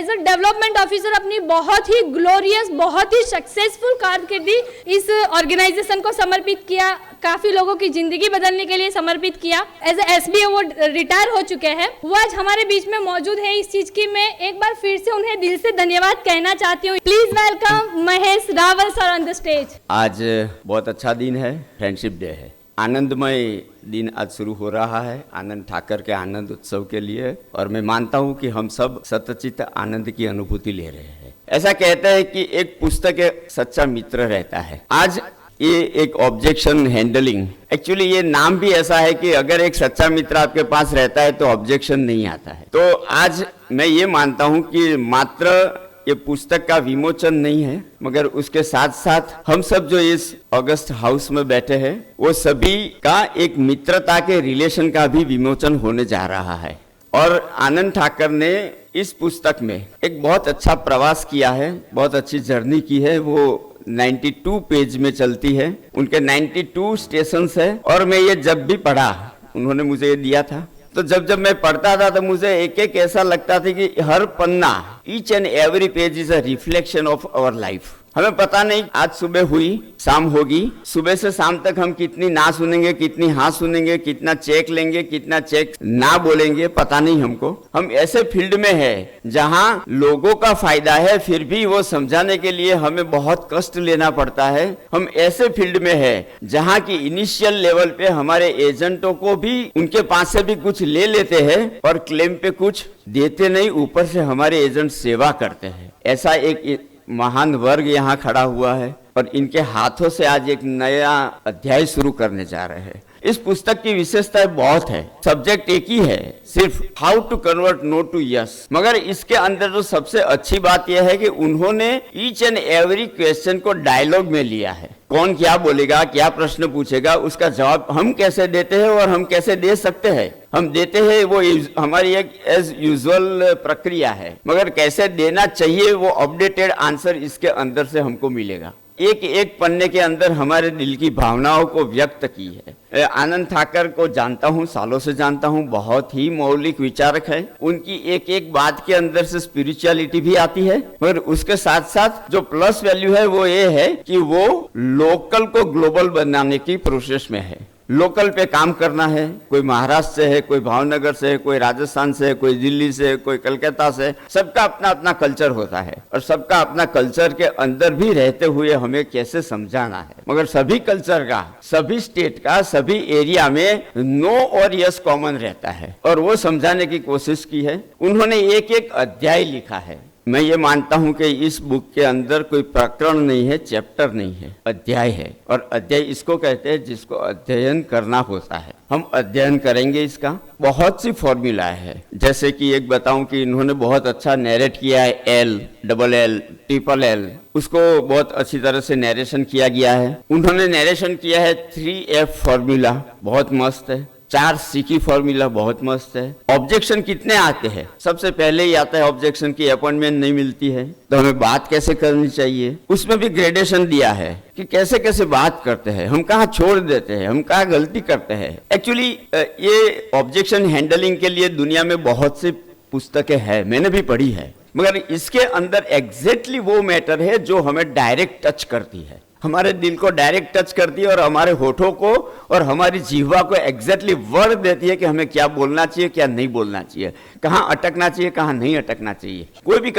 As a development officer अपनी बहुत ही glorious, बहुत ही सक्सेसफुल कारकिर्दी इस ऑर्गेनाइजेशन को समर्पित किया, काफी लोगों की जिंदगी बदलने के लिए समर्पित किया। एज एसबी वो रिटायर हो चुके हैं, वो आज हमारे बीच में मौजूद है। इस चीज की मैं एक बार फिर से उन्हें दिल से धन्यवाद कहना चाहती हूँ। Please welcome Mahesh Rawal sir on the stage. आज बहुत अच्छा दिन है, फ्रेंडशिप डे है। आनंदमय दिन आज शुरू हो रहा है आनंद ठाकर के आनंद उत्सव के लिए, और मैं मानता हूँ कि हम सब सतचित आनंद की अनुभूति ले रहे हैं। ऐसा कहते हैं कि एक पुस्तक एक सच्चा मित्र रहता है। आज ये एक ऑब्जेक्शन हैंडलिंग, एक्चुअली ये नाम भी ऐसा है कि अगर एक सच्चा मित्र आपके पास रहता है तो ऑब्जेक्शन नहीं आता है। तो आज मैं ये मानता हूँ कि मात्र ये पुस्तक का विमोचन नहीं है, मगर उसके साथ साथ हम सब जो इस अगस्त हाउस में बैठे हैं वो सभी का एक मित्रता के रिलेशन का भी विमोचन होने जा रहा है। और आनंद ठाकर ने इस पुस्तक में एक बहुत अच्छा प्रवास किया है, बहुत अच्छी जर्नी की है। वो 92 पेज में चलती है, उनके 92 स्टेशन है। और मैं ये जब भी पढ़ा, उन्होंने मुझे ये दिया था, तो जब मैं पढ़ता था तो मुझे एक एक ऐसा लगता था कि हर पन्ना, each and every page is a reflection of our life. हमें पता नहीं आज सुबह हुई, शाम होगी, सुबह से शाम तक हम कितनी ना सुनेंगे, कितनी हाँ सुनेंगे, कितना चेक लेंगे, कितना चेक ना बोलेंगे, पता नहीं हमको। हम ऐसे फील्ड में है जहाँ लोगों का फायदा है, फिर भी वो समझाने के लिए हमें बहुत कष्ट लेना पड़ता है। हम ऐसे फील्ड में है जहाँ की इनिशियल लेवल पे हमारे एजेंटों को भी उनके पास से भी कुछ ले लेते हैं और क्लेम पे कुछ देते नहीं, ऊपर से हमारे एजेंट सेवा करते हैं। ऐसा एक महान वर्ग यहाँ खड़ा हुआ है और इनके हाथों से आज एक नया अध्याय शुरू करने जा रहे हैं। इस पुस्तक की विशेषताएं बहुत है, सब्जेक्ट एक ही है, सिर्फ how to convert no to yes. मगर इसके अंदर जो सबसे अच्छी बात यह है कि उन्होंने ईच एंड एवरी क्वेश्चन को डायलॉग में लिया है। कौन क्या बोलेगा, क्या प्रश्न पूछेगा, उसका जवाब हम कैसे देते हैं और हम कैसे दे सकते हैं। हम देते हैं वो हमारी एक एज यूजुअल प्रक्रिया है, मगर कैसे देना चाहिए वो अपडेटेड आंसर इसके अंदर से हमको मिलेगा। एक एक पन्ने के अंदर हमारे दिल की भावनाओं को व्यक्त की है। आनंद ठाकर को जानता हूँ, सालों से जानता हूँ, बहुत ही मौलिक विचारक है। उनकी एक एक बात के अंदर से स्पिरिचुअलिटी भी आती है, मगर उसके साथ साथ जो प्लस वैल्यू है वो ये है कि वो लोकल को ग्लोबल बनाने की प्रोसेस में है। लोकल पे काम करना है, कोई महाराष्ट्र से है, कोई भावनगर से है, कोई राजस्थान से है, कोई दिल्ली से है, कोई कलकत्ता से है। सबका अपना अपना कल्चर होता है और सबका अपना कल्चर के अंदर भी रहते हुए हमें कैसे समझाना है। मगर सभी कल्चर का, सभी स्टेट का, सभी एरिया में नो और यस कॉमन रहता है और वो समझाने की कोशिश की है। उन्होंने एक एक अध्याय लिखा है। मैं ये मानता हूं कि इस बुक के अंदर कोई प्रकरण नहीं है, चैप्टर नहीं है, अध्याय है। और अध्याय इसको कहते हैं जिसको अध्ययन करना होता है। हम अध्ययन करेंगे इसका। बहुत सी फॉर्मूला है, जैसे कि एक बताऊं कि इन्होंने बहुत अच्छा नैरेट किया है, L, double L, triple L, उसको बहुत अच्छी तरह से नैरेशन किया गया है। उन्होंने नैरेशन किया है 3F फॉर्मूला, बहुत मस्त है। 4C की फॉर्मूला बहुत मस्त है। ऑब्जेक्शन कितने आते हैं? सबसे पहले ही आता है ऑब्जेक्शन की अपॉइंटमेंट नहीं मिलती है, तो हमें बात कैसे करनी चाहिए। उसमें भी ग्रेडेशन दिया है कि कैसे कैसे बात करते हैं, हम कहाँ छोड़ देते हैं, हम कहाँ गलती करते हैं। एक्चुअली ये ऑब्जेक्शन हैंडलिंग के लिए दुनिया में बहुत सी पुस्तकें हैं, मैंने भी पढ़ी है, मगर इसके अंदर एग्जैक्टली वो मैटर है जो हमें डायरेक्ट टच करती है, हमारे दिल को डायरेक्ट टच करती है और हमारे होठों को और हमारी जीवा को एग्जैक्टली वर्ड देती है कि हमें क्या बोलना चाहिए, क्या नहीं बोलना चाहिए, कहाँ अटकना चाहिए, कहाँ नहीं अटकना चाहिए। कोई भी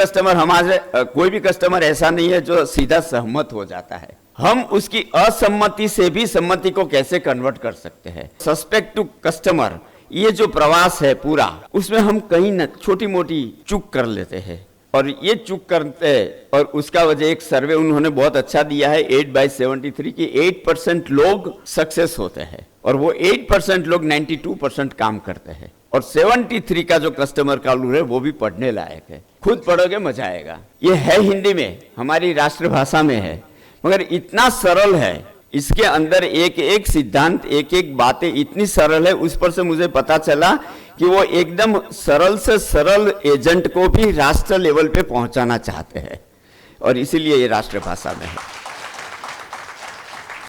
कस्टमर ऐसा नहीं है जो सीधा सहमत हो जाता है। हम उसकी असम्मति से भी सम्मति को कैसे कन्वर्ट कर सकते हैं। सस्पेक्ट टू कस्टमर, ये जो प्रवास है पूरा, उसमें हम कहीं न छोटी मोटी चूक कर लेते हैं और ये चूक करते हैं। और उसका वजह एक सर्वे उन्होंने बहुत अच्छा दिया है 8/73 की 8% लोग सक्सेस होते हैं और वो 8% लोग 92% काम करते हैं और 73 का जो कस्टमर कालू है वो भी पढ़ने लायक है। खुद पढ़ोगे मजा आएगा। ये है हिंदी में, हमारी राष्ट्रभाषा में है, मगर इतना सरल है। इसके अंदर एक एक सिद्धांत, एक एक बातें इतनी सरल है। उस पर से मुझे पता चला कि वो एकदम सरल से सरल एजेंट को भी राष्ट्र लेवल पे पहुंचाना चाहते हैं और इसीलिए ये राष्ट्रभाषा में है।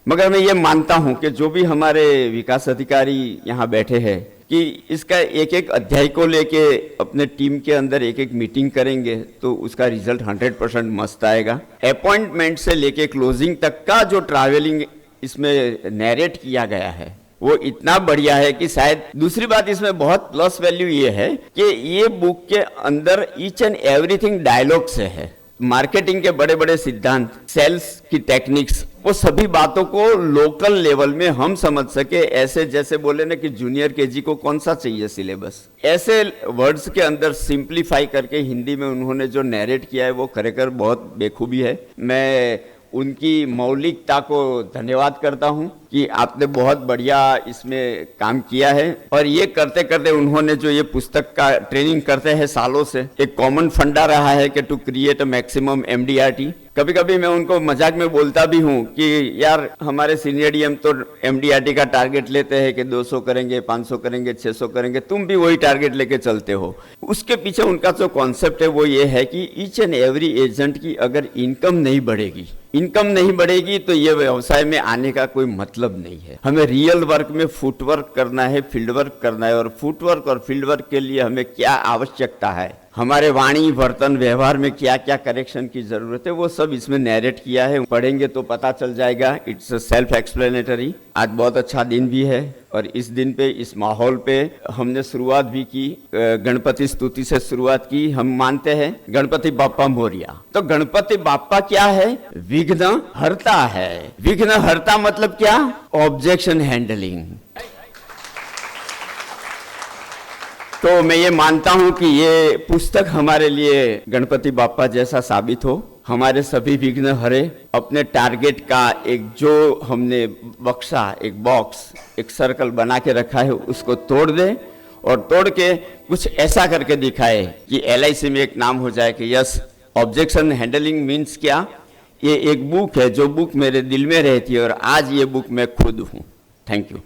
मगर मैं ये मानता हूं कि जो भी हमारे विकास अधिकारी यहाँ बैठे हैं, कि इसका एक एक अध्याय को लेके अपने टीम के अंदर एक एक मीटिंग करेंगे तो उसका रिजल्ट 100% मस्त आएगा। अपॉइंटमेंट से लेके क्लोजिंग तक का जो ट्रैवलिंग इसमें नैरेट किया गया है वो इतना बढ़िया है कि शायद दूसरी बात इसमें बहुत प्लस वैल्यू ये है कि ये बुक के अंदर ईच एंड एवरीथिंग डायलॉग से है। मार्केटिंग के बड़े बड़े सिद्धांत, सेल्स की टेक्निक्स, वो सभी बातों को लोकल लेवल में हम समझ सके, ऐसे जैसे बोले ना कि जूनियर केजी को कौन सा चाहिए सिलेबस, ऐसे वर्ड्स के अंदर सिंप्लीफाई करके हिंदी में उन्होंने जो नैरेट किया है वो खरेखर बहुत बेखूबी है। मैं उनकी मौलिकता को धन्यवाद करता हूं कि आपने बहुत बढ़िया इसमें काम किया है। और ये करते करते उन्होंने जो ये पुस्तक का ट्रेनिंग करते हैं सालों से, एक कॉमन फंडा रहा है कि to create a maximum MDRT. कभी कभी मैं उनको मजाक में बोलता भी हूँ कि यार हमारे सीनियर डीएम तो एमडीआरटी का टारगेट लेते हैं कि 200 करेंगे, 500 करेंगे, 600 करेंगे, तुम भी वही टारगेट लेके चलते हो। उसके पीछे उनका जो कॉन्सेप्ट है वो ये है कि ईच एंड एवरी एजेंट की अगर इनकम नहीं बढ़ेगी तो ये व्यवसाय में आने का कोई मतलब नहीं है। हमें रियल वर्क में फुटवर्क करना है, फील्ड वर्क करना है, और फुटवर्क और फील्ड वर्क के लिए हमें क्या आवश्यकता है, हमारे वाणी वर्तन व्यवहार में क्या क्या करेक्शन की जरूरत है, वो सब इसमें नैरेट किया है। पढ़ेंगे तो पता चल जाएगा। It's self explanatory. आज बहुत अच्छा दिन भी है और इस दिन पे, इस माहौल पे हमने शुरुआत भी की, गणपति स्तुति से शुरुआत की। हम मानते हैं गणपति बाप्पा मोरिया। तो गणपति बाप्पा क्या है? विघ्न हरता है। विघ्न हरता मतलब क्या? Objection handling. तो मैं ये मानता हूं कि ये पुस्तक हमारे लिए गणपति बाप्पा जैसा साबित हो, हमारे सभी विघ्न हरे, अपने टारगेट का एक जो हमने बक्सा, एक बॉक्स, एक सर्कल बना के रखा है उसको तोड़ दे और तोड़ के कुछ ऐसा करके दिखाए कि LIC में एक नाम हो जाए कि यस, ऑब्जेक्शन हैंडलिंग मीन्स क्या? ये एक बुक है जो बुक मेरे दिल में रहती है और आज ये बुक मैं खुद हूँ। Thank you.